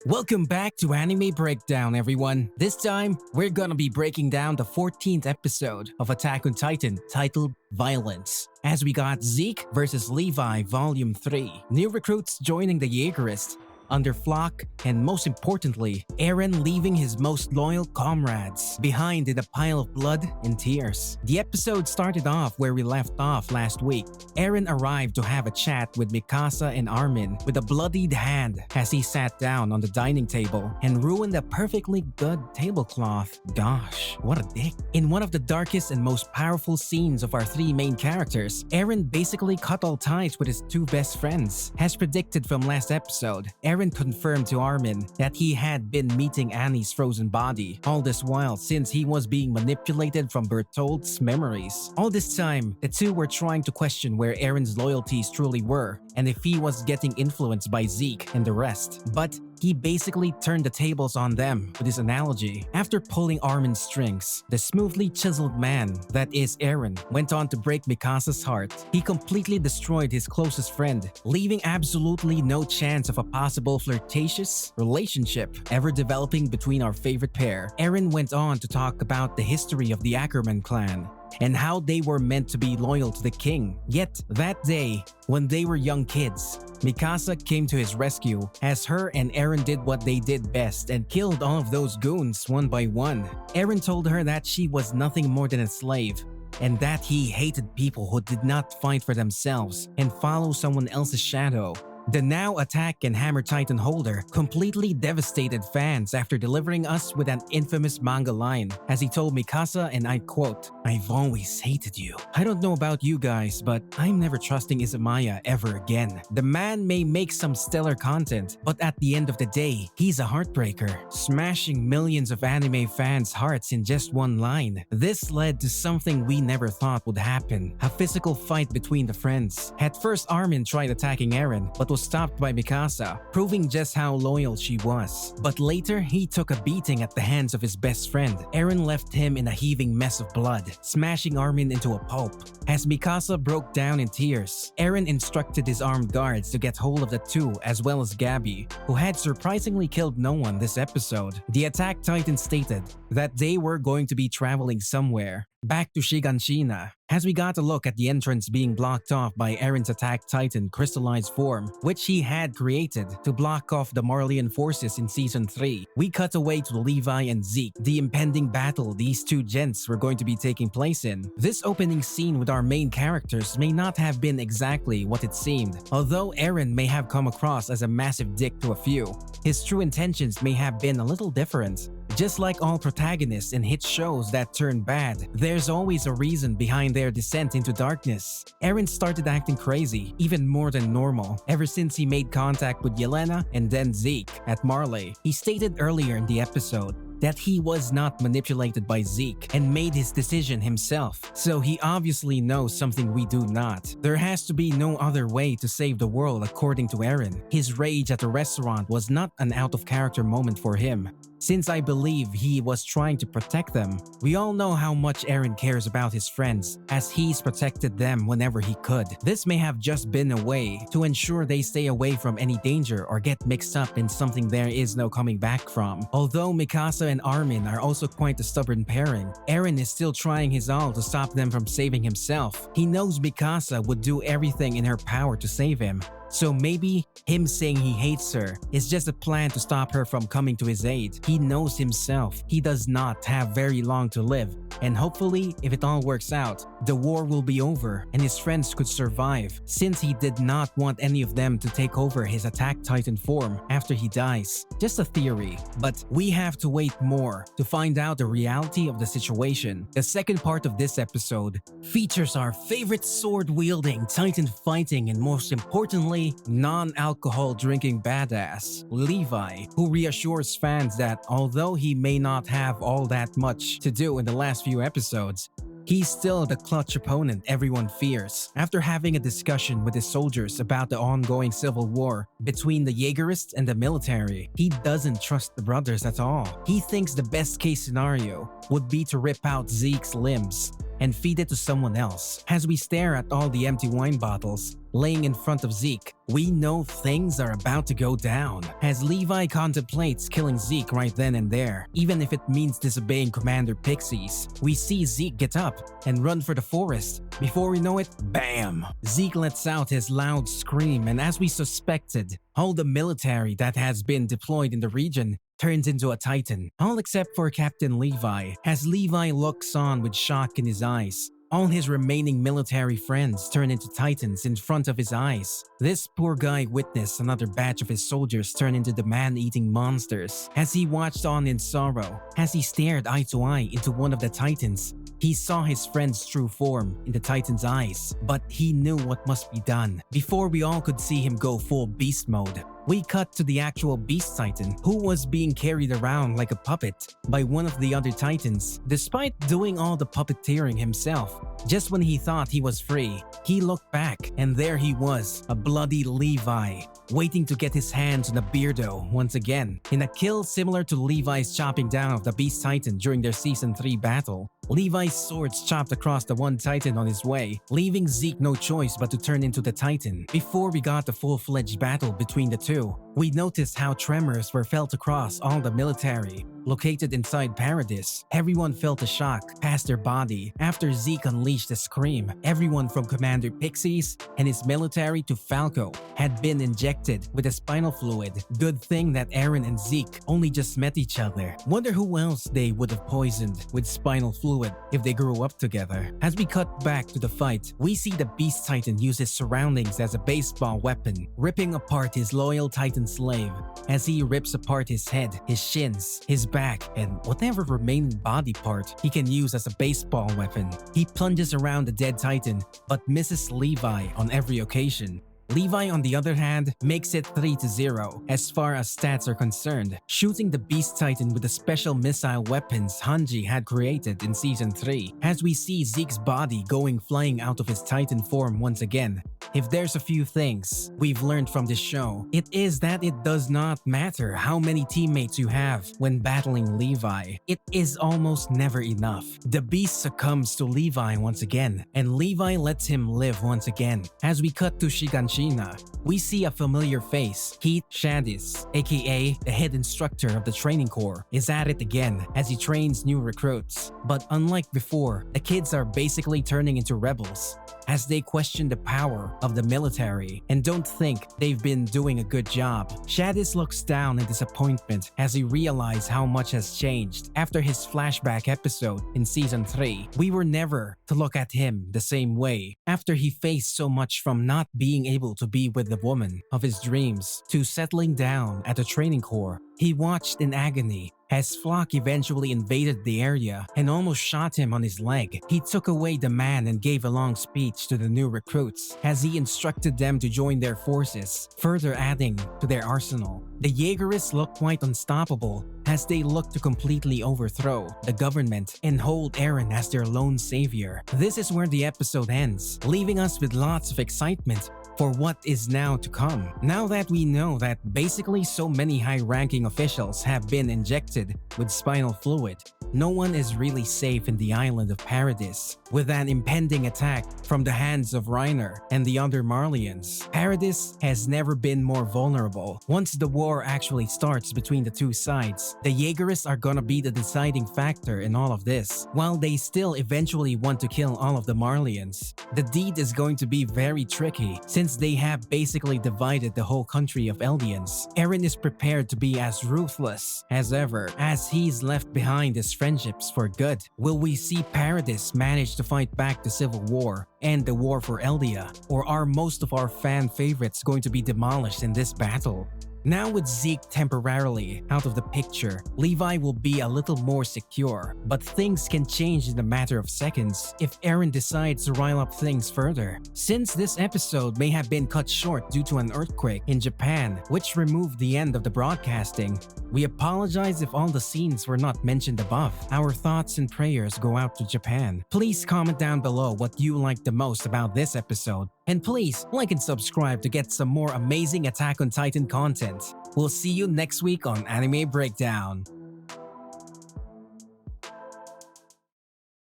Welcome back to Anime Breakdown, everyone. This time, we're gonna be breaking down the 14th episode of Attack on Titan titled Violence. As we got Zeke versus Levi Volume 3, new recruits joining the Jaegerist under Flock, and most importantly, Eren leaving his most loyal comrades behind in a pile of blood and tears. The episode started off where we left off last week. Eren arrived to have a chat with Mikasa and Armin with a bloodied hand as he sat down on the dining table and ruined a perfectly good tablecloth. Gosh, what a dick. In one of the darkest and most powerful scenes of our three main characters, Eren basically cut all ties with his two best friends. As predicted from last episode, Eren confirmed to Armin that he had been meeting Annie's frozen body, all this while since he was being manipulated from Bertolt's memories. All this time, the two were trying to question where Eren's loyalties truly were and if he was getting influenced by Zeke and the rest. But he basically turned the tables on them with his analogy. After pulling Armin's strings, the smoothly chiseled man, that is Eren, went on to break Mikasa's heart. He completely destroyed his closest friend, leaving absolutely no chance of a possible flirtatious relationship ever developing between our favorite pair. Eren went on to talk about the history of the Ackerman clan and how they were meant to be loyal to the king. Yet, that day, when they were young kids, Mikasa came to his rescue as her and Eren did what they did best and killed all of those goons one by one. Eren told her that she was nothing more than a slave and that he hated people who did not fight for themselves and follow someone else's shadow. The now Attack and Hammer Titan holder completely devastated fans after delivering us with an infamous manga line as he told Mikasa, and I quote, "I've always hated you. I don't know about you guys, but I'm never trusting Izumaya ever again. The man may make some stellar content, but at the end of the day, he's a heartbreaker, smashing millions of anime fans' hearts in just one line." This led to something we never thought would happen, a physical fight between the friends. At first, Armin tried attacking Eren, but was stopped by Mikasa, proving just how loyal she was. But later, he took a beating at the hands of his best friend. Eren left him in a heaving mess of blood, smashing Armin into a pulp. As Mikasa broke down in tears, Eren instructed his armed guards to get hold of the two as well as Gabby, who had surprisingly killed no one this episode. The Attack Titan stated that they were going to be traveling somewhere, back to Shiganshina, as we got a look at the entrance being blocked off by Eren's Attack Titan crystallized form, which he had created to block off the Marleyan forces in Season 3. We cut away to Levi and Zeke, the impending battle these two gents were going to be taking place in. This opening scene with our main characters may not have been exactly what it seemed. Although Eren may have come across as a massive dick to a few, his true intentions may have been a little different. Just like all protagonists in hit shows that turn bad, there's always a reason behind their descent into darkness. Eren started acting crazy, even more than normal, ever since he made contact with Yelena and then Zeke at Marley. He stated earlier in the episode that he was not manipulated by Zeke and made his decision himself, so he obviously knows something we do not. There has to be no other way to save the world according to Eren. His rage at the restaurant was not an out-of-character moment for him, since I believe he was trying to protect them. We all know how much Eren cares about his friends, as he's protected them whenever he could. This may have just been a way to ensure they stay away from any danger or get mixed up in something there is no coming back from. Although Mikasa and Armin are also quite a stubborn pairing, Eren is still trying his all to stop them from saving himself. He knows Mikasa would do everything in her power to save him. So maybe him saying he hates her is just a plan to stop her from coming to his aid. He knows himself he does not have very long to live, and hopefully, if it all works out, the war will be over and his friends could survive, since he did not want any of them to take over his Attack Titan form after he dies. Just a theory, but we have to wait more to find out the reality of the situation. The second part of this episode features our favorite sword-wielding, Titan fighting, and most importantly, non-alcohol drinking badass, Levi, who reassures fans that although he may not have all that much to do in the last few episodes, he's still the clutch opponent everyone fears. After having a discussion with his soldiers about the ongoing civil war between the Jaegerists and the military, he doesn't trust the brothers at all. He thinks the best case scenario would be to rip out Zeke's limbs and feed it to someone else. As we stare at all the empty wine bottles laying in front of Zeke, we know things are about to go down. As Levi contemplates killing Zeke right then and there, even if it means disobeying Commander Pixies, we see Zeke get up and run for the forest. Before we know it, bam! Zeke lets out his loud scream, and as we suspected, all the military that has been deployed in the region turns into a Titan, all except for Captain Levi. As Levi looks on with shock in his eyes, all his remaining military friends turn into Titans in front of his eyes. This poor guy witnessed another batch of his soldiers turn into the man-eating monsters. As he watched on in sorrow, as he stared eye to eye into one of the Titans, he saw his friend's true form in the Titan's eyes, but he knew what must be done. Before we all could see him go full beast mode, we cut to the actual Beast Titan, who was being carried around like a puppet by one of the other Titans. Despite doing all the puppeteering himself, just when he thought he was free, he looked back and there he was, a bloody Levi, waiting to get his hands on a beardo once again. In a kill similar to Levi's chopping down of the Beast Titan during their Season 3 battle, Levi's swords chopped across the one Titan on his way, leaving Zeke no choice but to turn into the Titan. Before we got the full-fledged battle between the two, we noticed how tremors were felt across all the military. Located inside Paradis, everyone felt a shock past their body after Zeke unleashed a scream. Everyone from Commander Pixies and his military to Falco had been injected with a spinal fluid. Good thing that Eren and Zeke only just met each other. Wonder who else they would have poisoned with spinal fluid if they grew up together. As we cut back to the fight, we see the Beast Titan use his surroundings as a baseball weapon, ripping apart his loyal Titan slave. As he rips apart his head, his shins, his back, and whatever remaining body part he can use as a baseball weapon. He plunges around the dead Titan, but misses Levi on every occasion. Levi, on the other hand, makes it 3-0 as far as stats are concerned, shooting the Beast Titan with the special missile weapons Hanji had created in Season 3, as we see Zeke's body going flying out of his Titan form once again. If there's a few things we've learned from this show, it is that it does not matter how many teammates you have when battling Levi. It is almost never enough. The beast succumbs to Levi once again, and Levi lets him live once again. As we cut to Shiganshina, we see a familiar face. Heath Shadis, aka the head instructor of the training corps, is at it again as he trains new recruits. But unlike before, the kids are basically turning into rebels, as they question the power of the military and don't think they've been doing a good job. Shadis looks down in disappointment as he realizes how much has changed after his flashback episode in Season 3. We were never to look at him the same way after he faced so much, from not being able to be with the woman of his dreams to settling down at the training corps. He watched in agony as Flock eventually invaded the area and almost shot him on his leg. He took away the man and gave a long speech to the new recruits as he instructed them to join their forces, further adding to their arsenal. The Jaegerists look quite unstoppable as they look to completely overthrow the government and hold Eren as their lone savior. This is where the episode ends, leaving us with lots of excitement for what is now to come. Now that we know that basically so many high-ranking officials have been injected with spinal fluid, no one is really safe in the island of Paradis. With an impending attack from the hands of Reiner and the other Marlians, Paradis has never been more vulnerable. Once the war actually starts between the two sides, the Jaegerists are gonna be the deciding factor in all of this. While they still eventually want to kill all of the Marlians, the deed is going to be very tricky since they have basically divided the whole country of Eldians. Eren is prepared to be as ruthless as ever as he's left behind his friendships for good. Will we see Paradis manage to fight back the civil war and the war for Eldia? Or are most of our fan favorites going to be demolished in this battle? Now with Zeke temporarily out of the picture, Levi will be a little more secure, but things can change in a matter of seconds if Eren decides to rile up things further. Since this episode may have been cut short due to an earthquake in Japan, which removed the end of the broadcasting, we apologize if all the scenes were not mentioned above. Our thoughts and prayers go out to Japan. Please comment down below what you liked the most about this episode. And please like and subscribe to get some more amazing Attack on Titan content. We'll see you next week on Anime Breakdown.